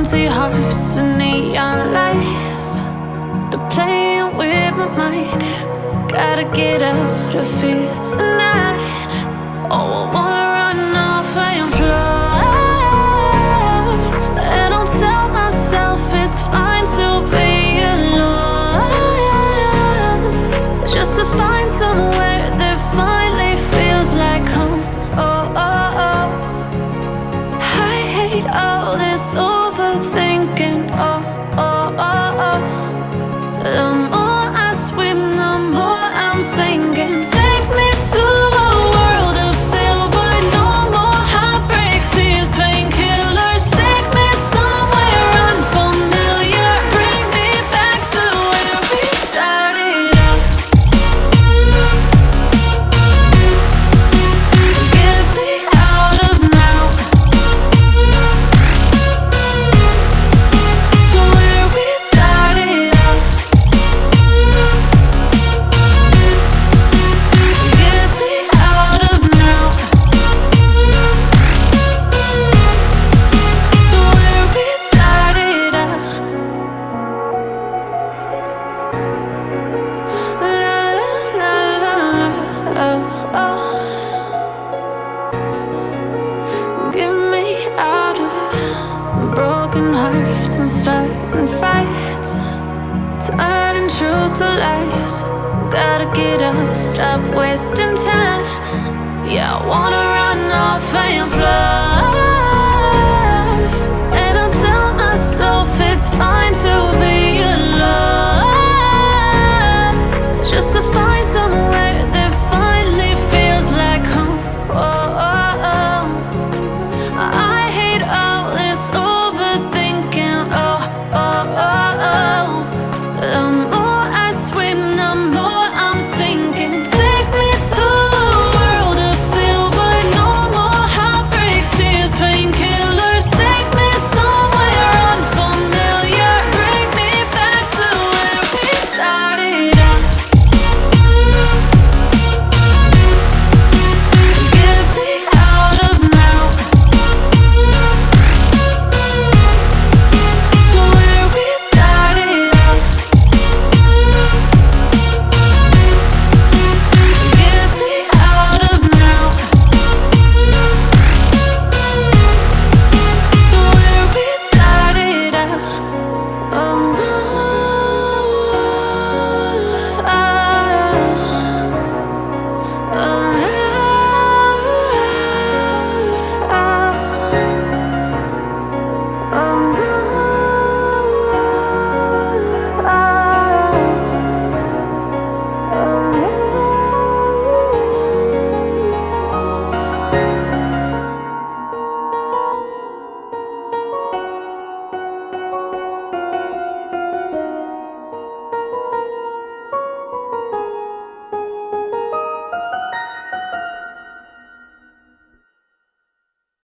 empty hearts and neon lights. They're playing with my mind. Gotta get out of here tonight. Oh, I wanna run off and fly. And I'll tell myself it's fine to be alone, just to find somewhere that finally feels like home. Oh, oh, oh. I hate all this overthinking. Oh, oh, oh, oh. The more I swim, the more I'm sinking. Take me to a world of silver. No more heartbreaks, tears, painkillers. Take me somewhere unfamiliar. Bring me back to where we started out. Get me out of now, to where we started out. Get me out of now, to where we started out. La la la la la, oh, oh. Get me out of broken hearts and starting fights, turning truth to lies. Gotta get up, stop wasting time. Yeah, I wanna run off and fly.